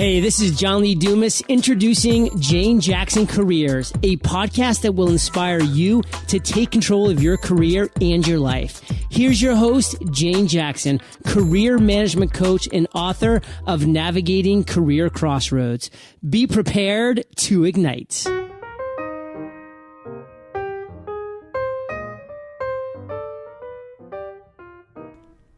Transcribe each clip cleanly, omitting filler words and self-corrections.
Hey, this is John Lee Dumas introducing Jane Jackson Careers, a podcast that will inspire you to take control of your career and your life. Here's your host, Jane Jackson, career management coach and author of Navigating Career Crossroads. Be prepared to ignite.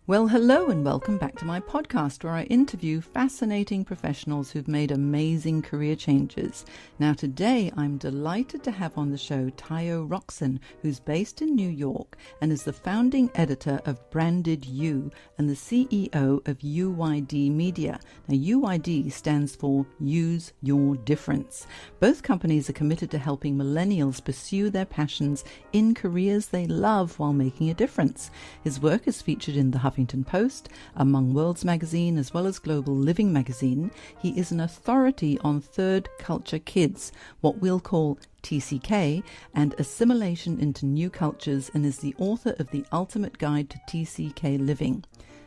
Well, hello and welcome back to my podcast where I interview fascinating professionals who've made amazing career changes. Now today I'm delighted to have on the show Tayo Rockson, who's based in New York and is the founding editor of BrandEdU and the CEO of UYD Media. Now UYD stands for Use Your Difference. Both companies are committed to helping millennials pursue their passions in careers they love while making a difference. His work is featured in the Huffington Post, among World's Magazine, as well as Global Living Magazine. He is an authority on third culture kids, what we'll call TCK, and assimilation into new cultures, and is the author of The Ultimate Guide to TCK Living.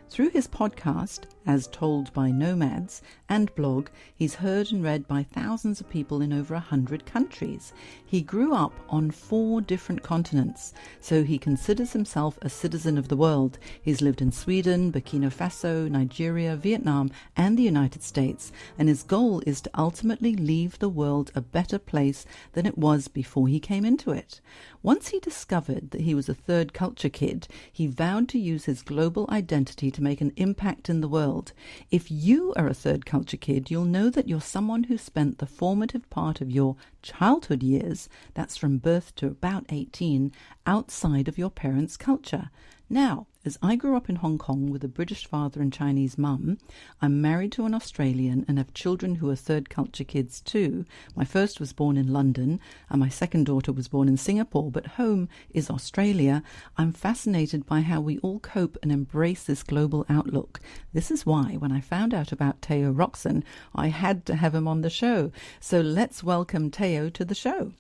Through his podcast, As Told by Nomads, and blog, he's heard and read by thousands of people in over 100 countries. He grew up on 4 different continents, so he considers himself a citizen of the world. He's lived in Sweden, Burkina Faso, Nigeria, Vietnam, and the United States, and his goal is to ultimately leave the world a better place than it was before he came into it. Once he discovered that he was a third culture kid, he vowed to use his global identity to make an impact in the world. If you are a third culture kid, you'll know that you're someone who spent the formative part of your childhood years, that's from birth to about 18, outside of your parents' culture. Now, as I grew up in Hong Kong with a British father and Chinese mum, I'm married to an Australian and have children who are third culture kids too. My first was born in London and my second daughter was born in Singapore, but home is Australia. I'm fascinated by how we all cope and embrace this global outlook. This is why when I found out about Tayo Rockson, I had to have him on the show. So let's welcome Tayo to the show.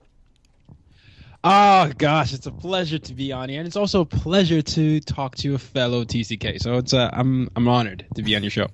Oh gosh, it's a pleasure to be on here, and it's also a pleasure to talk to a fellow TCK. So it's I'm honored to be on your show.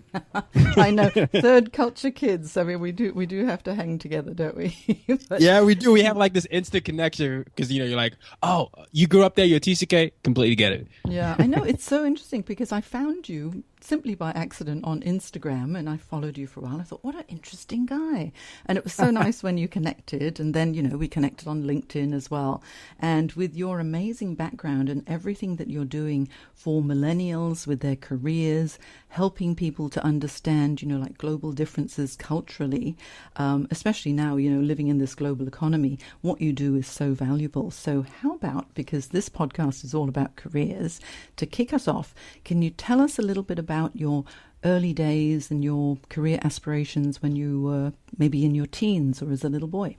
I know, third culture kids. I mean, we do have to hang together, don't we? Yeah, we do. We have like this instant connection because you're like, oh, you grew up there, you're a TCK, completely get it. Yeah, I know. It's so interesting because I found you simply by accident on Instagram, and I followed you for a while. I thought, what an interesting guy. And it was so nice when you connected, and then, we connected on LinkedIn as well. And with your amazing background and everything that you're doing for millennials with their careers, helping people to understand, like global differences culturally, especially now, living in this global economy, what you do is so valuable. So how about, because this podcast is all about careers, to kick us off, can you tell us a little bit about your early days and your career aspirations when you were maybe in your teens or as a little boy?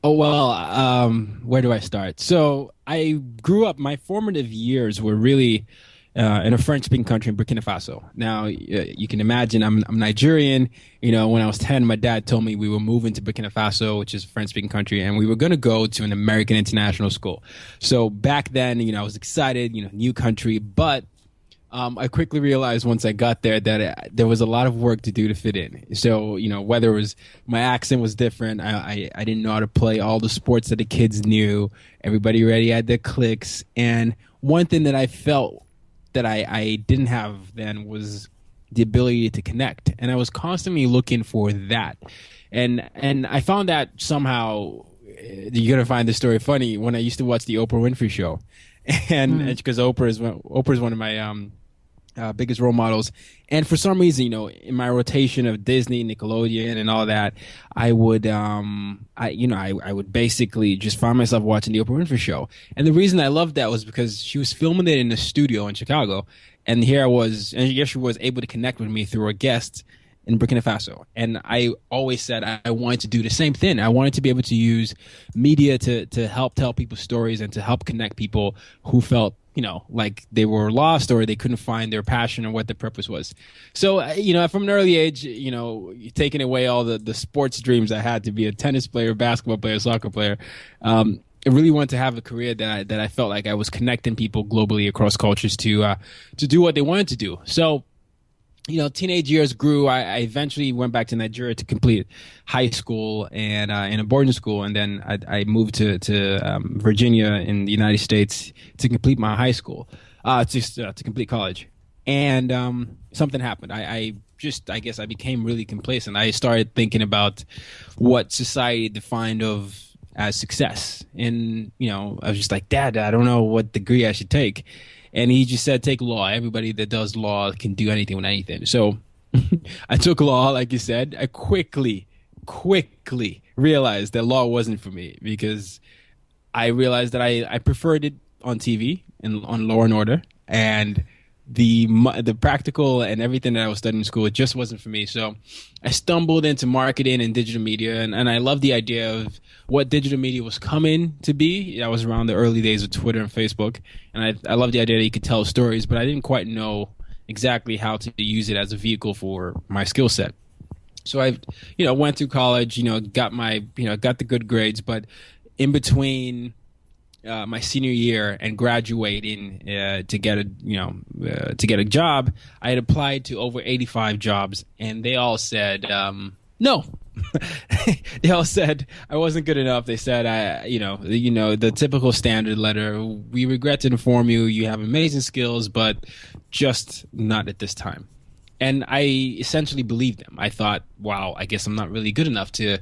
Oh, well, where do I start? So I grew up, my formative years were really in a French-speaking country in Burkina Faso. Now, you can imagine I'm Nigerian. When I was 10, my dad told me we were moving to Burkina Faso, which is a French-speaking country, and we were going to go to an American international school. So back then, I was excited, new country, but I quickly realized once I got there that there was a lot of work to do to fit in. So, whether it was my accent was different, I didn't know how to play all the sports that the kids knew. Everybody already had their cliques. And one thing that I felt that I didn't have then was the ability to connect. And I was constantly looking for that. And I found that somehow, you're going to find this story funny, when I used to watch the Oprah Winfrey Show. And because Oprah is one of my biggest role models, and for some reason, in my rotation of Disney, Nickelodeon, and all that, I would, I would basically just find myself watching the Oprah Winfrey Show. And the reason I loved that was because she was filming it in a studio in Chicago, and here I was, and I guess she was able to connect with me through a guest in Burkina Faso. And I always said I wanted to do the same thing. I wanted to be able to use media to help tell people stories and to help connect people who felt, like they were lost or they couldn't find their passion or what their purpose was. So, from an early age, taking away all the sports dreams I had to be a tennis player, basketball player, soccer player, I really wanted to have a career that I felt like I was connecting people globally across cultures to do what they wanted to do. So teenage years grew. I eventually went back to Nigeria to complete high school and in a boarding school, and then I moved to Virginia in the United States to complete my high school, to complete college. And something happened. I guess I became really complacent. I started thinking about what society defined as success, and I was just like, Dad, I don't know what degree I should take. And he just said, take law. Everybody that does law can do anything with anything. So I took law, like you said. I quickly realized that law wasn't for me, because I realized that I preferred it on TV and on Law and Order, and the practical and everything that I was studying in school, it just wasn't for me. So I stumbled into marketing and digital media, and I loved the idea of what digital media was coming to be. That was around the early days of Twitter and Facebook, and I loved the idea that you could tell stories, but I didn't quite know exactly how to use it as a vehicle for my skill set. So I, went through college, got got the good grades, but in between my senior year and graduating to get a job, I had applied to over 85 jobs, and they all said no. They all said I wasn't good enough. They said the typical standard letter. We regret to inform you, you have amazing skills, but just not at this time. And I essentially believed them. I thought, wow, I guess I'm not really good enough to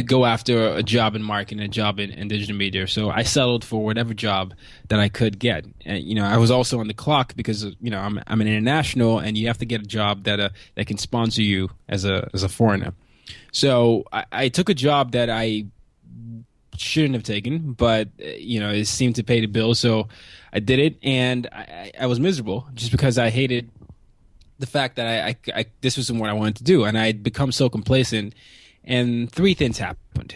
go after a job in marketing, a job in digital media. So I settled for whatever job that I could get. And, I was also on the clock because, I'm an international, and you have to get a job that can sponsor you as a foreigner. So I took a job that I shouldn't have taken, but, it seemed to pay the bill. So I did it, and I was miserable just because I hated the fact that I this wasn't what I wanted to do, and I had become so complacent. And three things happened.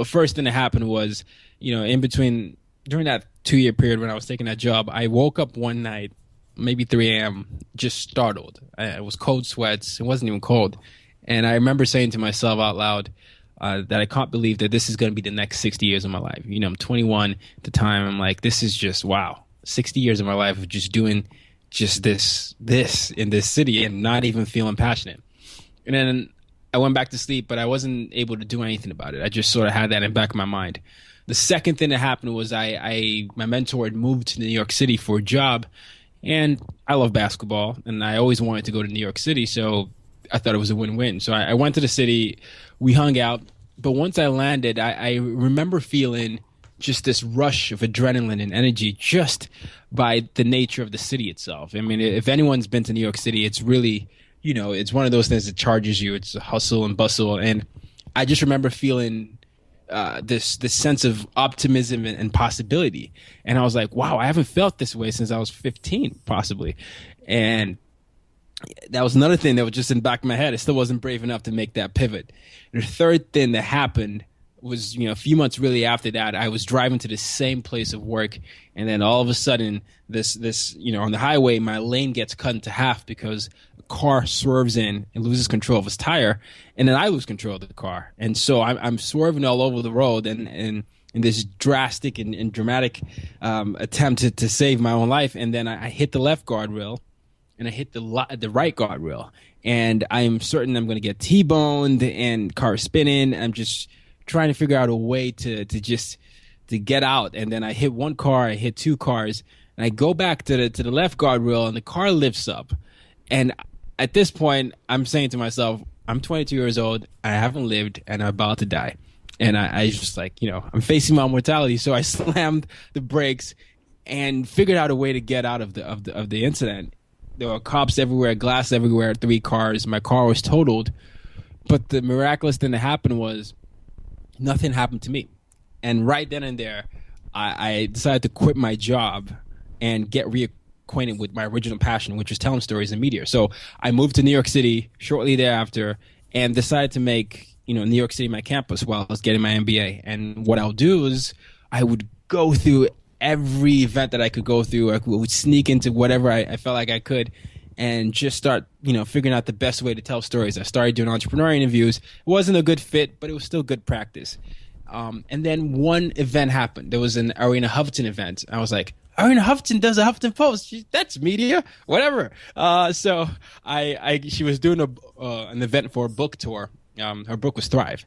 First thing that happened was, during that 2-year period when I was taking that job, I woke up one night, maybe 3 a.m., just startled. It was cold sweats. It wasn't even cold. And I remember saying to myself out loud that I can't believe that this is going to be the next 60 years of my life. I'm 21 at the time. I'm like, this is just, wow, 60 years of my life of just doing just this in this city and not even feeling passionate. And then I went back to sleep, but I wasn't able to do anything about it. I just sort of had that in the back of my mind. The second thing that happened was my mentor had moved to New York City for a job, and I love basketball, and I always wanted to go to New York City, so I thought it was a win-win. So I went to the city, we hung out, but once I landed, I remember feeling just this rush of adrenaline and energy just by the nature of the city itself. I mean, if anyone's been to New York City, it's really, it's one of those things that charges you. It's a hustle and bustle. And I just remember feeling this sense of optimism and possibility. And I was like, wow, I haven't felt this way since I was 15, possibly. And that was another thing that was just in the back of my head. I still wasn't brave enough to make that pivot. And the third thing that happened was, a few months really after that, I was driving to the same place of work, and then all of a sudden, this on the highway, my lane gets cut into half because a car swerves in and loses control of its tire, and then I lose control of the car, and so I'm swerving all over the road, and in this drastic and dramatic attempt to save my own life, and then I hit the left guardrail, and I hit the right guardrail, and I'm certain I'm going to get T-boned and car spinning. I'm just trying to figure out a way to get out, and then I hit one car, I hit two cars, and I go back to the left guardrail, and the car lifts up. And at this point, I'm saying to myself, I'm 22 years old, I haven't lived, and I'm about to die. And I just like, I'm facing my mortality, so I slammed the brakes and figured out a way to get out of the incident. There were cops everywhere, glass everywhere, 3 cars. My car was totaled, but the miraculous thing that happened was nothing happened to me. And right then and there, I decided to quit my job and get reacquainted with my original passion, which was telling stories in media. So I moved to New York City shortly thereafter and decided to make, New York City my campus while I was getting my MBA. And what I'll do is I would go through every event that I could go through. I would sneak into whatever I felt like I could and just start, figuring out the best way to tell stories. I started doing entrepreneur interviews. It wasn't a good fit, but it was still good practice. And then one event happened. There was an Arianna Huffington event. I was like, Arianna Huffington does a Huffington Post. That's media, whatever. So she was doing an event for a book tour. Her book was Thrive,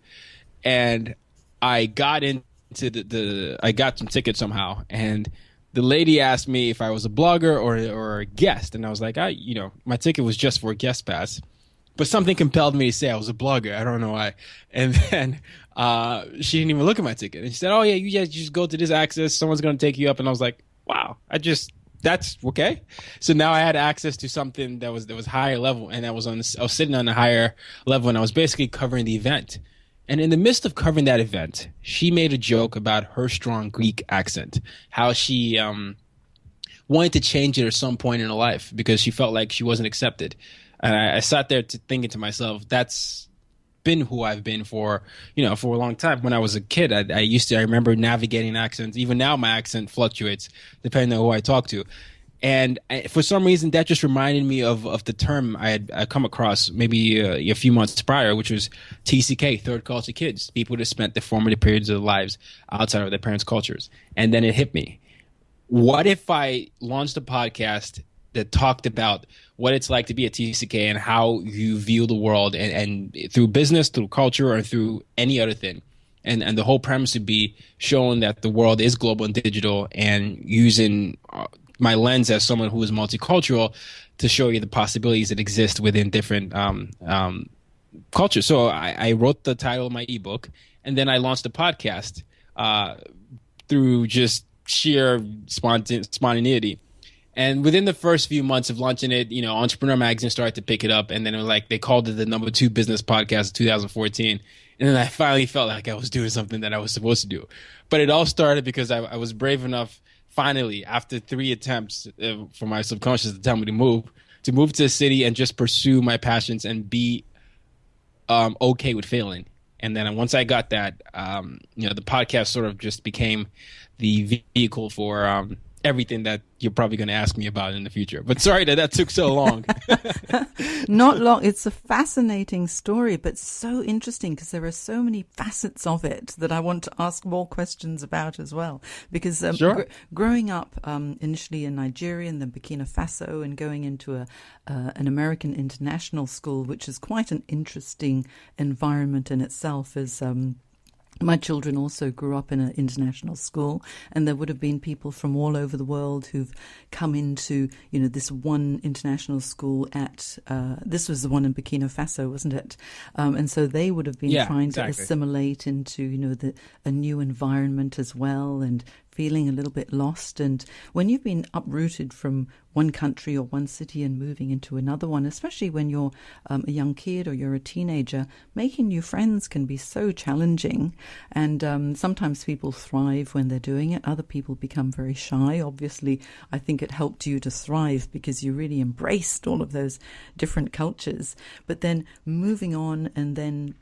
and I got into I got some tickets somehow, and the lady asked me if I was a blogger or a guest, and I was like, my ticket was just for a guest pass, but something compelled me to say I was a blogger. I don't know why. And then she didn't even look at my ticket, and she said, "Oh yeah, you guys just go to this access. Someone's gonna take you up." And I was like, "Wow, that's okay." So now I had access to something that was higher level, and I was sitting on a higher level, and I was basically covering the event. And in the midst of covering that event, she made a joke about her strong Greek accent, how she wanted to change it at some point in her life because she felt like she wasn't accepted. And I sat there thinking to myself, that's been who I've been for a long time. When I was a kid, I remember navigating accents. Even now, my accent fluctuates depending on who I talk to. And for some reason, that just reminded me of the term I had come across maybe a few months prior, which was TCK, third culture kids, people that spent the formative periods of their lives outside of their parents' cultures. And then it hit me. What if I launched a podcast that talked about what it's like to be a TCK and how you view the world and through business, through culture, or through any other thing? And the whole premise would be showing that the world is global and digital, and using my lens as someone who is multicultural to show you the possibilities that exist within different cultures. So I wrote the title of my ebook, and then I launched a podcast through just sheer spontaneity. And within the first few months of launching it, Entrepreneur Magazine started to pick it up, and then it was they called it the #2 business podcast of 2014. And then I finally felt like I was doing something that I was supposed to do. But it all started because I was brave enough, finally, after 3 attempts for my subconscious to tell me to move to a city and just pursue my passions and be okay with failing. And then once I got that, the podcast sort of just became the vehicle for everything that you're probably going to ask me about in the future. But sorry that took so long. Not long. It's a fascinating story, but so interesting because there are so many facets of it that I want to ask more questions about as well. Because sure. Growing up initially in Nigeria and then Burkina Faso and going into an American international school, which is quite an interesting environment in itself, as my children also grew up in an international school, and there would have been people from all over the world who've come into, this one international school this was the one in Burkina Faso, wasn't it? And so they would have been trying to assimilate into, a new environment as well, and feeling a little bit lost. And when you've been uprooted from one country or one city and moving into another one, especially when you're a young kid or you're a teenager, making new friends can be so challenging. And sometimes people thrive when they're doing it. Other people become very shy. Obviously, I think it helped you to thrive because you really embraced all of those different cultures. But then moving on and then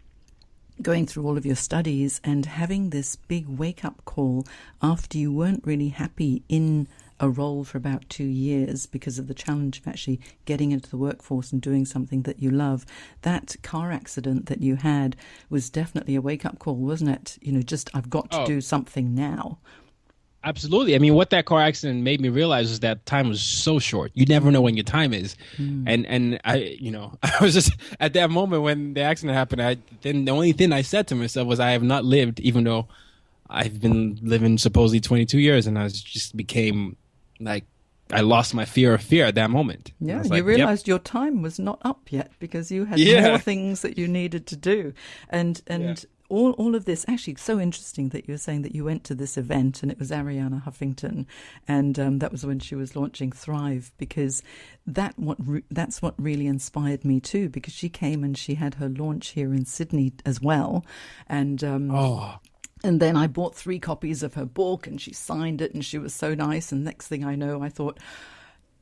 going through all of your studies and having this big wake-up call after you weren't really happy in a role for about 2 years because of the challenge of actually getting into the workforce and doing something that you love. That car accident that you had was definitely a wake-up call, wasn't it? I've got to do something now. Absolutely. I mean, what that car accident made me realize is that time was so short. You never know when your time is. And I was just at that moment when the accident happened, then the only thing I said to myself was I have not lived, even though I've been living supposedly 22 years, and I just became like, I lost my fear of fear at that moment. Yeah, you realized your time was not up yet because you had more things that you needed to do. And all of this, actually so interesting that you were saying that you went to this event and it was Arianna Huffington, and that was when she was launching Thrive, because that's what really inspired me too, because she came and she had her launch here in Sydney as well. And and then I bought 3 copies of her book and she signed it and she was so nice. And next thing I know, I thought,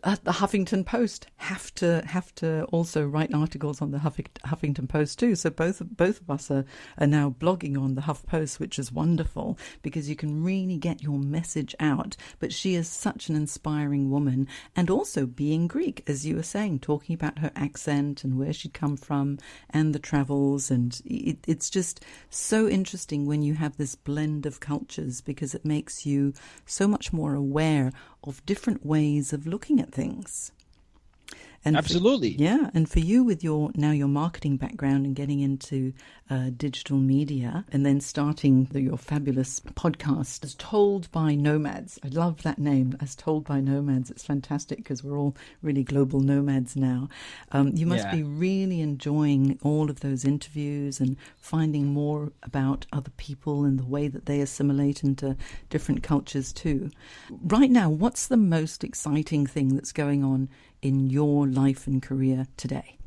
the Huffington Post have to also write articles on the Huffington Post too. So both of us are now blogging on the Huff Post, which is wonderful because you can really get your message out. But she is such an inspiring woman, and also being Greek, as you were saying, talking about her accent and where she'd come from and the travels, and it's just so interesting when you have this blend of cultures because it makes you so much more aware of different ways of looking at things. And absolutely. And for you with your marketing background and getting into digital media and then starting your fabulous podcast, As Told by Nomads. I love that name, As Told by Nomads. It's fantastic because we're all really global nomads now. You must be really enjoying all of those interviews and finding more about other people and the way that they assimilate into different cultures too. Right now, what's the most exciting thing that's going on in your life and career today?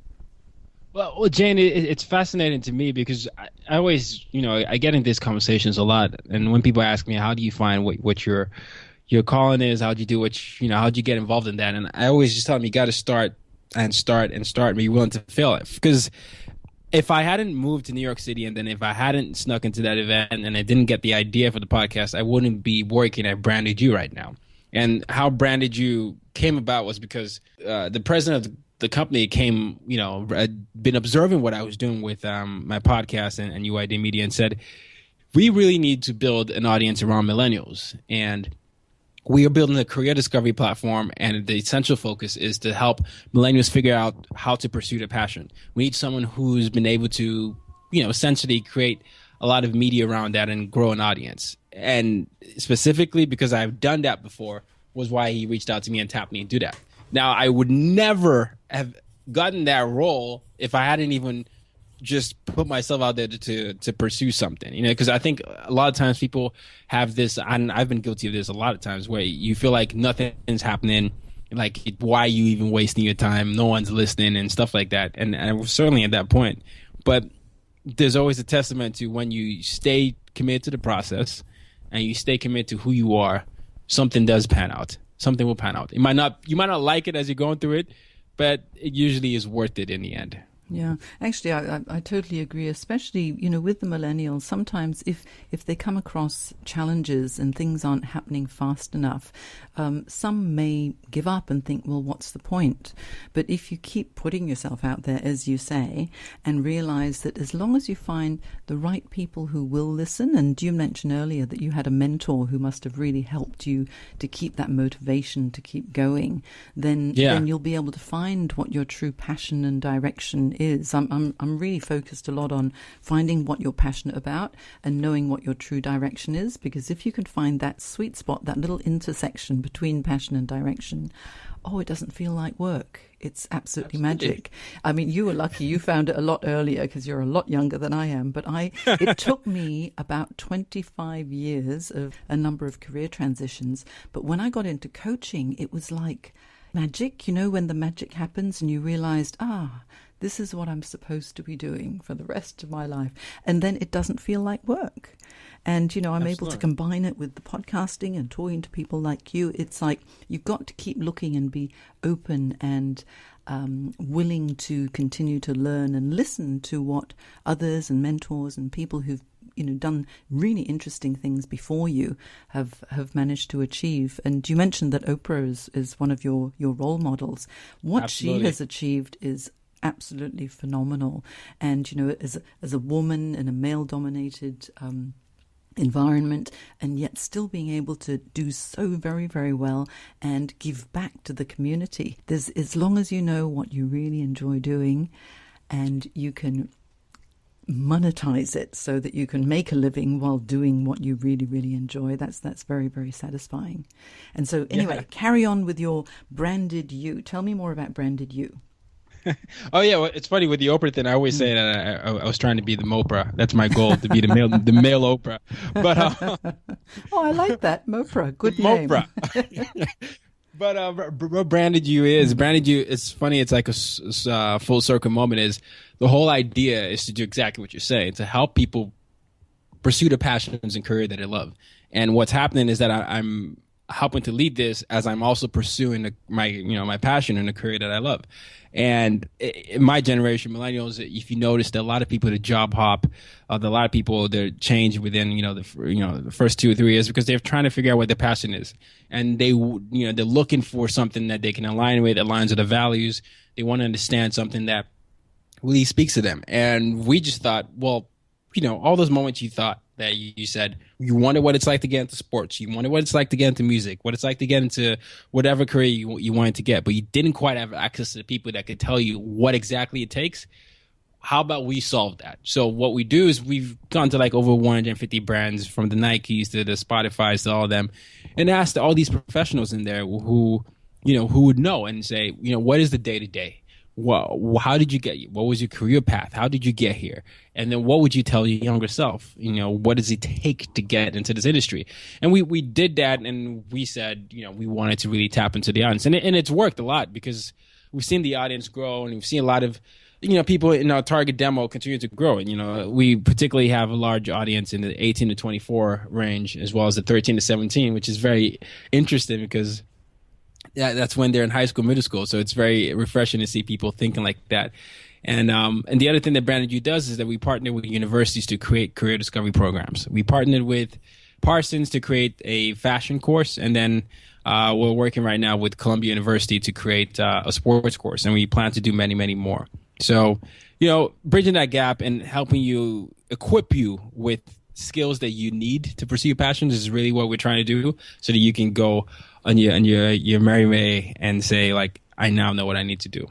Well, Jane, it's fascinating to me because I always, I get into these conversations a lot. And when people ask me, how do you find what your calling is? How'd you do how'd you get involved in that? And I always just tell them, you got to start and be willing to fail it. Because if I hadn't moved to New York City and then if I hadn't snuck into that event and I didn't get the idea for the podcast, I wouldn't be working at BrandEdU right now. And how BrandEdU came about was because the president of the company came, had been observing what I was doing with my podcast and UYD Media and said, we really need to build an audience around millennials. And we are building a career discovery platform, and the essential focus is to help millennials figure out how to pursue their passion. We need someone who's been able to, essentially create a lot of media around that and grow an audience. And specifically because I've done that before was why he reached out to me and tapped me to do that. Now, I would never have gotten that role if I hadn't even just put myself out there to pursue something, because I think a lot of times people have this, and I've been guilty of this a lot of times, where you feel like nothing's happening, like why are you even wasting your time? No one's listening and stuff like that. And I was certainly at that point. But there's always a testament to when you stay committed to the process and you stay committed to who you are, something does pan out. Something will pan out. You might not like it as you're going through it, but it usually is worth it in the end. Yeah, actually, I totally agree, especially, with the millennials. Sometimes if they come across challenges and things aren't happening fast enough, some may give up and think, well, what's the point? But if you keep putting yourself out there, as you say, and realize that as long as you find the right people who will listen, and you mentioned earlier that you had a mentor who must have really helped you to keep that motivation to keep going, then you'll be able to find what your true passion and direction is. I'm really focused a lot on finding what you're passionate about and knowing what your true direction is, because if you can find that sweet spot, that little intersection between passion and direction, it doesn't feel like work. It's absolutely magic. I mean, you were lucky you found it a lot earlier because you're a lot younger than I am, but it took me about 25 years of a number of career transitions. But when I got into coaching, it was like magic, when the magic happens and you realized, this is what I'm supposed to be doing for the rest of my life. And then it doesn't feel like work. And, I'm able to combine it with the podcasting and talking to people like you. It's like you've got to keep looking and be open and willing to continue to learn and listen to what others and mentors and people who've done really interesting things before you have managed to achieve. And you mentioned that Oprah is one of your role models. What Absolutely. She has achieved is absolutely phenomenal. And, as a woman in a male-dominated environment, and yet still being able to do so very, very well and give back to the community. As long as you know what you really enjoy doing and you can monetize it so that you can make a living while doing what you really, really enjoy, that's very, very satisfying. And so anyway, Carry on with your BrandEdU. Tell me more about BrandEdU. Oh yeah, well, it's funny with the Oprah thing. I always say that I was trying to be the Mopra. That's my goal, to be the male Oprah. But I like that, Mopra. Good name. Mopra. But what BrandEdU is funny. It's like a full circle moment. Is the whole idea is to do exactly what you're saying, to help people pursue the passions and career that they love. And what's happening is that helping to lead this as I'm also pursuing my passion and a career that I love. And in my generation, millennials, if you notice, that a lot of people that job hop, a lot of people that change within the first 2 or 3 years because they're trying to figure out what their passion is, and they're looking for something that they can align with, aligns with their values. They want to understand something that really speaks to them. And we just thought, well, all those moments you thought that you said you wonder what it's like to get into sports, you wonder what it's like to get into music, what it's like to get into whatever career you wanted to get, but you didn't quite have access to the people that could tell you what exactly it takes. How about we solve that? So what we do is we've gone to like over 150 brands, from the Nikes to the Spotifys to all of them, and asked all these professionals in there who would know and say, what is the day to day? Well, how did you get here? What was your career path? How did you get here? And then what would you tell your younger self? What does it take to get into this industry? And we did that, and we said, we wanted to really tap into the audience. And it's worked a lot because we've seen the audience grow, and we've seen a lot of, people in our target demo continue to grow. And, we particularly have a large audience in the 18 to 24 range, as well as the 13 to 17, which is very interesting because that's when they're in high school, middle school. So it's very refreshing to see people thinking like that. And the other thing that BrandEdU does is that we partner with universities to create career discovery programs. We partnered with Parsons to create a fashion course, and then we're working right now with Columbia University to create a sports course, and we plan to do many, many more. So, bridging that gap and helping you, equip you with skills that you need to pursue your passions is really what we're trying to do, so that you can go on your merry way and say, like, I now know what I need to do.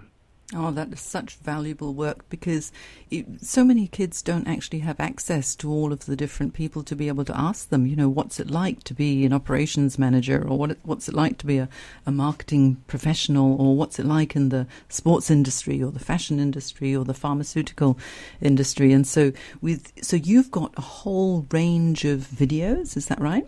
Oh, that is such valuable work, because so many kids don't actually have access to all of the different people to be able to ask them, what's it like to be an operations manager, or what's it like to be a marketing professional, or what's it like in the sports industry or the fashion industry or the pharmaceutical industry. And so you've got a whole range of videos, is that right?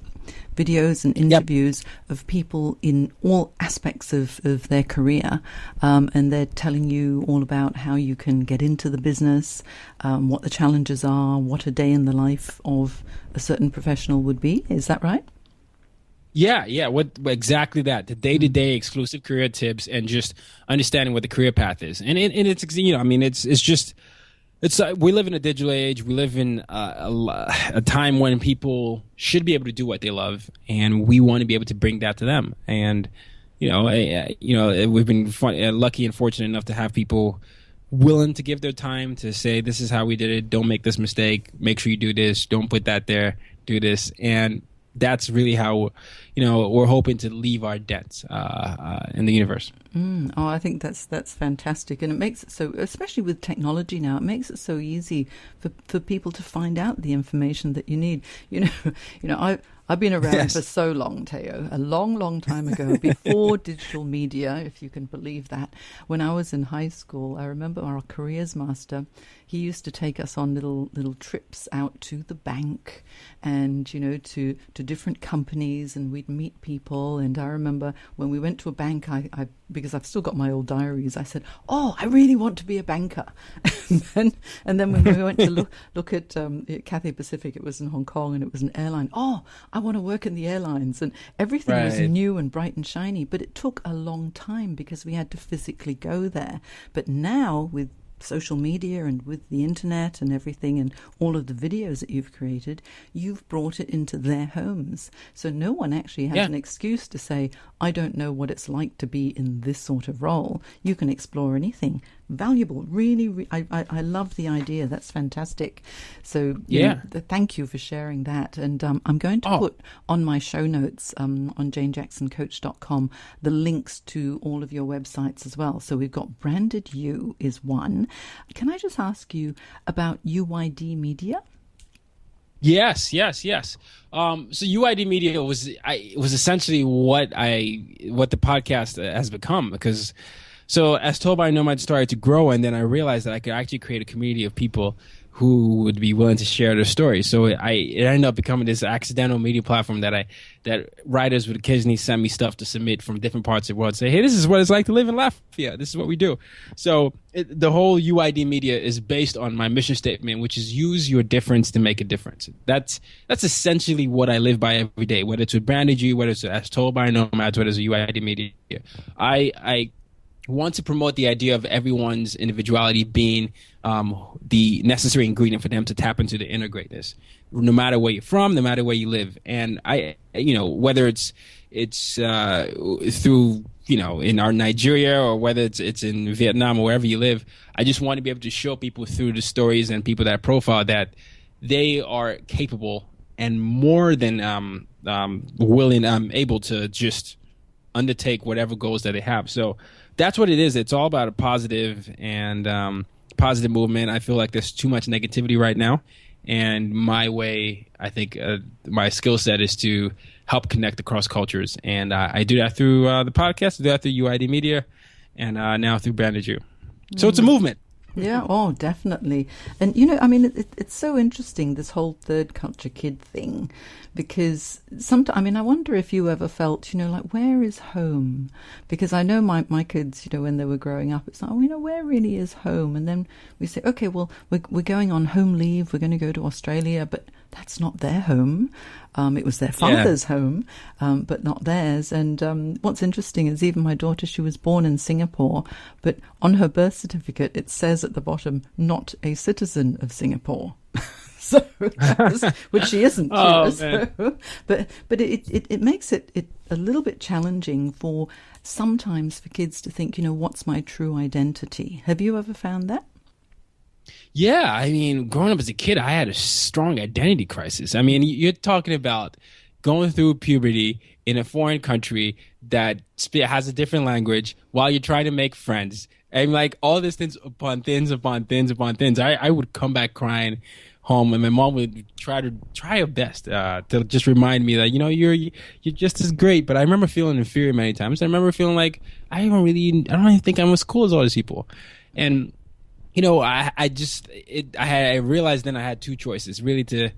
Videos and interviews of people in all aspects of their career, and they're telling you all about how you can get into the business, what the challenges are, what a day in the life of a certain professional would be. Is that right? Yeah. What exactly that? The day-to-day exclusive career tips, and just understanding what the career path is. And it's it's just. We live in a digital age. We live in a time when people should be able to do what they love, and we want to be able to bring that to them. And we've been lucky and fortunate enough to have people willing to give their time to say, "This is how we did it. Don't make this mistake. Make sure you do this. Don't put that there. Do this." And that's really how we're hoping to leave our dents in the universe. Oh, I think that's fantastic, and it makes it so, especially with technology now, it makes it so easy for people to find out the information that you need. I've been around for so long, Teo, a long time ago, before digital media, if you can believe that. When I was in high school, I remember our careers master, he used to take us on little trips out to the bank and, to different companies, and we'd meet people. And I remember when we went to a bank, I because I've still got my old diaries, I said, "Oh, I really want to be a banker." and then when we went to look at Cathay Pacific, it was in Hong Kong, and it was an airline. "Oh, I want to work in the airlines," and everything was new and bright and shiny. But it took a long time because we had to physically go there. But now, with social media and with the internet and everything and all of the videos that you've created, you've brought it into their homes. So no one actually has an excuse to say, "I don't know what it's like to be in this sort of role." You can explore anything. Valuable. Really, I love the idea. That's fantastic. So thank you for sharing that. And I'm going to put on my show notes on janejacksoncoach.com the links to all of your websites as well. So we've got BrandEdU is one. Can I just ask you about UYD Media? Yes. So UYD Media was essentially what the podcast has become, because so as told by Nomad started to grow, and then I realized that I could actually create a community of people who would be willing to share their story. So it ended up becoming this accidental media platform that writers would occasionally send me stuff to submit from different parts of the world. Say, hey, this is what it's like to live in Latvia. This is what we do. So the whole UYD Media is based on my mission statement, which is use your difference to make a difference. That's essentially what I live by every day, whether it's with BrandEdU, whether it's as told by nomads, whether it's a UYD Media. I want to promote the idea of everyone's individuality being the necessary ingredient for them to tap into the inner greatness, no matter where you're from, no matter where you live. And whether it's through, in our Nigeria, or whether it's in Vietnam or wherever you live, I just want to be able to show people through the stories and people that I profile that they are capable and more than able to just undertake whatever goals that they have. So that's what it is. It's all about a positive and positive movement. I feel like there's too much negativity right now. And my way, I think my skill set is to help connect across cultures. And I do that through the podcast, I do that through UYD Media, and now through BrandEdU. So it's a movement. Yeah, oh, definitely. And, it's so interesting, this whole third culture kid thing, because sometimes, I wonder if you ever felt, like, where is home? Because I know my kids, when they were growing up, it's like, where really is home? And then we say, okay, well, we're going on home leave, we're going to go to Australia, but that's not their home. It was their father's home, but not theirs. And what's interesting is even my daughter, she was born in Singapore, but on her birth certificate, it says at the bottom, not a citizen of Singapore. So, which she isn't. But it makes it a little bit challenging sometimes for kids to think, what's my true identity? Have you ever found that? Yeah, growing up as a kid, I had a strong identity crisis. You're talking about going through puberty in a foreign country that has a different language while you're trying to make friends. And all these things upon things upon things upon things. I would come back crying home, and my mom would try her best to just remind me that, you're just as great. But I remember feeling inferior many times. I remember feeling like I don't even think I'm as cool as all these people. And I realized then I had two choices, really, to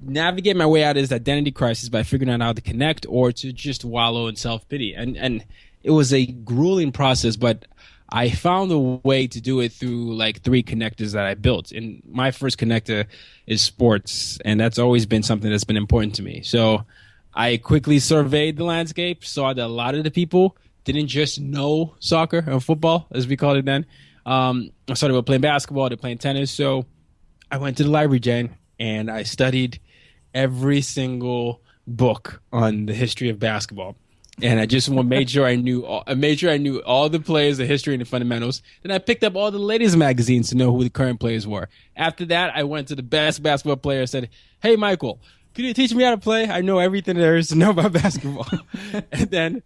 navigate my way out of this identity crisis by figuring out how to connect, or to just wallow in self-pity. And it was a grueling process, but I found a way to do it through three connectors that I built. And my first connector is sports, and that's always been something that's been important to me. So I quickly surveyed the landscape, saw that a lot of the people didn't just know soccer or football, as we called it then. I started with playing basketball, they're playing tennis. So I went to the library, Jane, and I studied every single book on the history of basketball. And I just made sure I knew all the players, the history, and the fundamentals. Then I picked up all the latest magazines to know who the current players were. After that, I went to the best basketball player and said, "Hey, Michael, could you teach me how to play? I know everything there is to know about basketball." and then,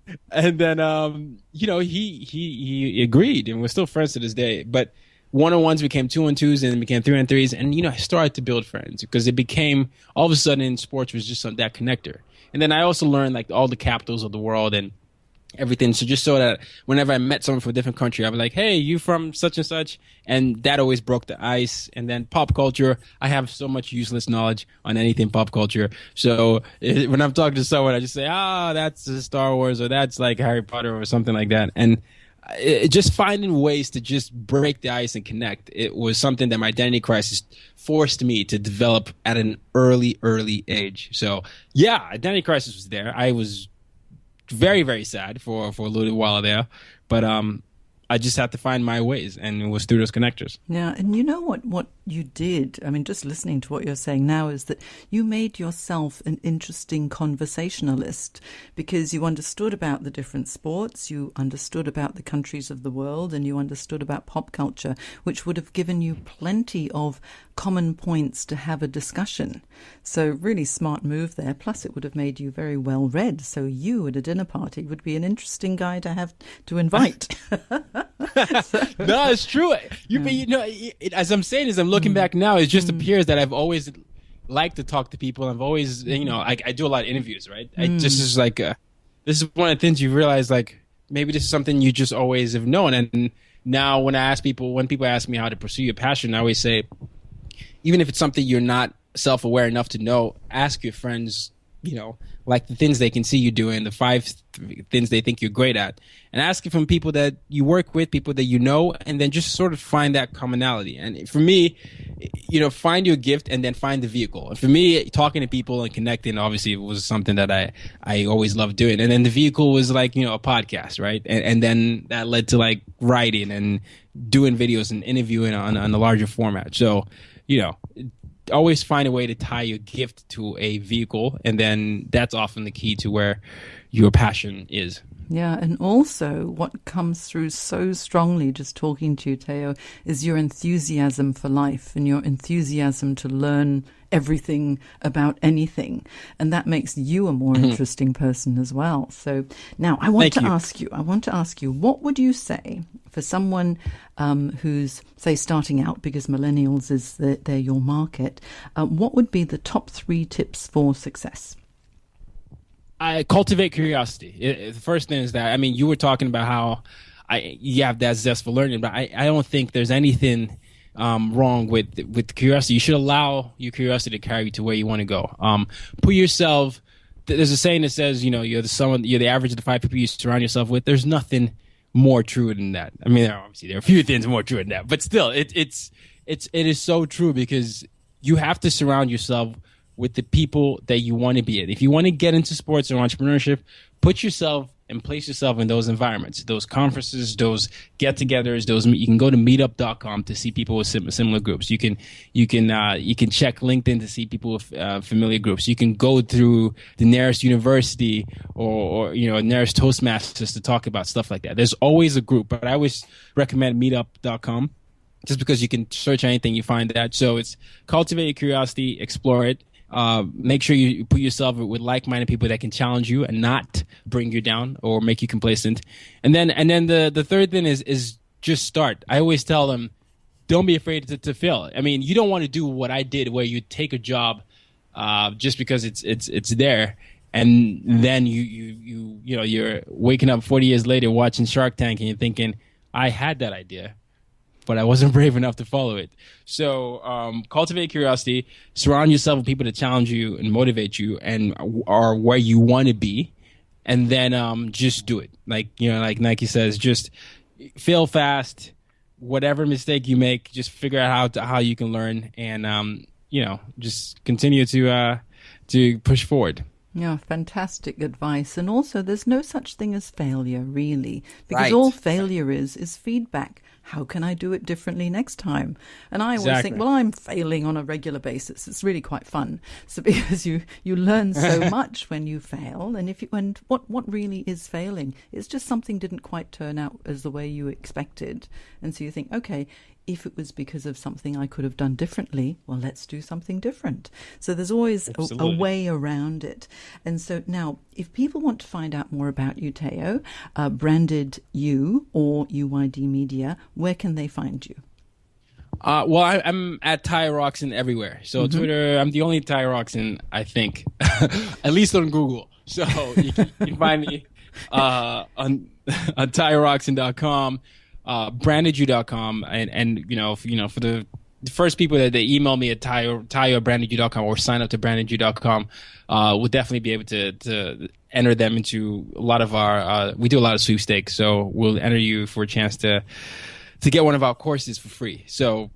he agreed, and we're still friends to this day. But 1-on-1s became 2-on-2s, and became 3-on-3s. And, I started to build friends because it became, all of a sudden, sports was just that connector. And then I also learned all the capitals of the world and everything. So just so that whenever I met someone from a different country, I'd be like, "Hey, you from such and such?" And that always broke the ice. And then pop culture, I have so much useless knowledge on anything pop culture. So when I'm talking to someone, I just say, that's Star Wars, or that's Harry Potter or something like that. And just finding ways to just break the ice and connect. It was something that my identity crisis forced me to develop at an early age. So yeah, identity crisis was there. I was very, very sad for a little while there, but I just had to find my ways, and it was through those connectors. Yeah, and you know what you did, just listening to what you're saying now, is that you made yourself an interesting conversationalist, because you understood about the different sports, you understood about the countries of the world, and you understood about pop culture, which would have given you plenty of common points to have a discussion. So really smart move there. Plus it would have made you very well read. So you at a dinner party would be an interesting guy to have to invite. No, it's true. As I'm saying, as I'm looking back now, it just appears that I've always liked to talk to people. I've always, I do a lot of interviews, right? This is one of the things you realize, maybe this is something you just always have known. And now when people ask me how to pursue your passion, I always say, even if it's something you're not self-aware enough to know, ask your friends, like the things they can see you doing, the 5 things they think you're great at, and ask it from people that you work with, people that you know, and then just sort of find that commonality. And for me, find your gift and then find the vehicle. And for me, talking to people and connecting, obviously, was something that I always loved doing. And then the vehicle was like, a podcast, right? And then that led to like writing and doing videos and interviewing on a larger format. So, always find a way to tie your gift to a vehicle, and then that's often the key to where your passion is. Yeah, and also what comes through so strongly just talking to you, Teo, is your enthusiasm for life and your enthusiasm to learn everything about anything. And that makes you a more interesting person as well. So now I want to ask you, what would you say for someone who's, say, starting out, because millennials they're your market, what would be the top 3 tips for success? I cultivate curiosity. The first thing is that, you were talking about how you have that zest for learning, but I don't think there's anything wrong with curiosity. You should allow your curiosity to carry you to where you want to go. Put yourself. There's a saying that says, you're the average of the 5 people you surround yourself with. There's nothing more true than that. There are a few things more true than that, but still, it is so true, because you have to surround yourself with the people that you want to be in. If you want to get into sports or entrepreneurship, put yourself and place yourself in those environments, those conferences, those get-togethers. You can go to meetup.com to see people with similar groups. You can check LinkedIn to see people with familiar groups. You can go through the nearest university or nearest Toastmasters to talk about stuff like that. There's always a group, but I always recommend meetup.com, just because you can search anything, you find that. So it's cultivate your curiosity, explore it. Make sure you put yourself with like-minded people that can challenge you and not bring you down or make you complacent. And then the third thing is just start. I always tell them, don't be afraid to fail. You don't want to do what I did, where you take a job just because it's there, and then you're waking up 40 years later watching Shark Tank and you're thinking, I had that idea, but I wasn't brave enough to follow it. So cultivate curiosity, surround yourself with people that challenge you and motivate you and are where you want to be, and then just do it. Like Nike says, just fail fast. Whatever mistake you make, just figure out how you can learn, and just continue to push forward. Yeah, fantastic advice. And also, there's no such thing as failure, really, because Right. all failure is feedback. How can I do it differently next time? And I always think, well, I'm failing on a regular basis. It's really quite fun. So because you learn so much when you fail, and what really is failing? It's just something didn't quite turn out as the way you expected. And so you think, okay, if it was because of something I could have done differently, well, let's do something different. So there's always a way around it. And so now, if people want to find out more about you, Teo, BrandEdU or UYD Media, where can they find you? Well, I'm at Ty Rockson everywhere. So Twitter, I'm the only Ty Rockson, I think, at least on Google. So you can find me on tyrockson.com. BrandEdU.com, and for the first people that they email me at Ty or BrandEdU.com or sign up to BrandEdU.com, we'll definitely be able to enter them into a lot of our we do a lot of sweepstakes, so we'll enter you for a chance to get one of our courses for free. So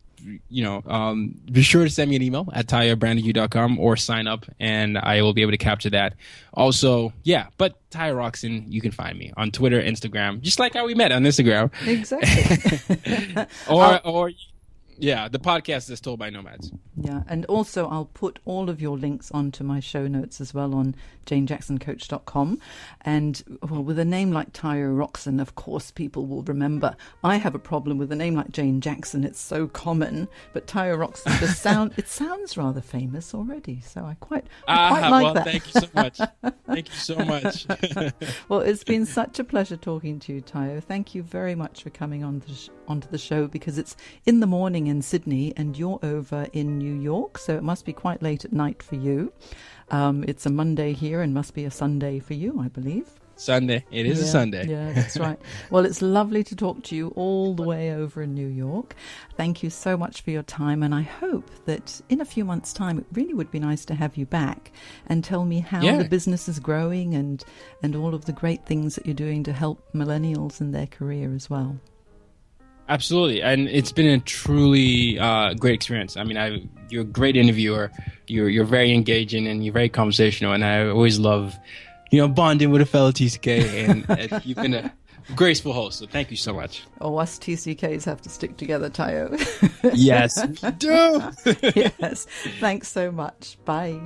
be sure to send me an email at tyrobrandeu.com or sign up, and I will be able to capture that. Also, but Ty Rockson, you can find me on Twitter, Instagram, just like how we met on Instagram. Exactly. or the podcast is Told by Nomads. Yeah, and also I'll put all of your links onto my show notes as well on janejacksoncoach.com. And with a name like Tyro Rockson, of course, people will remember. I have a problem with a name like Jane Jackson. It's so common, but Tyro Rockson it sounds rather famous already. So I quite like that. Thank you so much. Thank you so much. Well, it's been such a pleasure talking to you, Tyro. Thank you very much for coming onto the show, because it's in the morning in Sydney and you're over in New York, so it must be quite late at night for you. It's a Monday here and must be a Sunday for you, I believe. Sunday. It is a Sunday. Yeah, that's right. Well, it's lovely to talk to you all the way over in New York. Thank you so much for your time. And I hope that in a few months' time, it really would be nice to have you back and tell me how the business is growing and all of the great things that you're doing to help millennials in their career as well. Absolutely. And it's been a truly great experience. I mean, you're a great interviewer. You're very engaging and you're very conversational. And I always love, bonding with a fellow TCK. And you've been a graceful host. So thank you so much. Oh, us TCKs have to stick together, Tayo. Yes, we do. Yes. Thanks so much. Bye.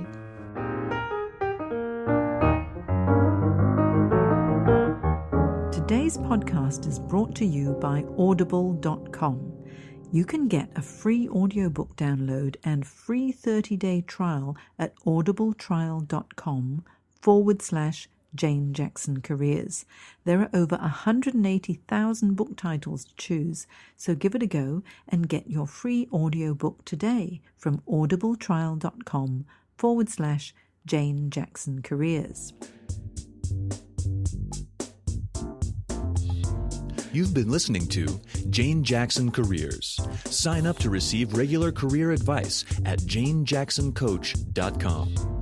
Today's podcast is brought to you by Audible.com. You can get a free audiobook download and free 30-day trial at audibletrial.com/Jane Jackson Careers. There are over 180,000 book titles to choose, so give it a go and get your free audiobook today from audibletrial.com/Jane Jackson Careers. You've been listening to Jane Jackson Careers. Sign up to receive regular career advice at janejacksoncoach.com.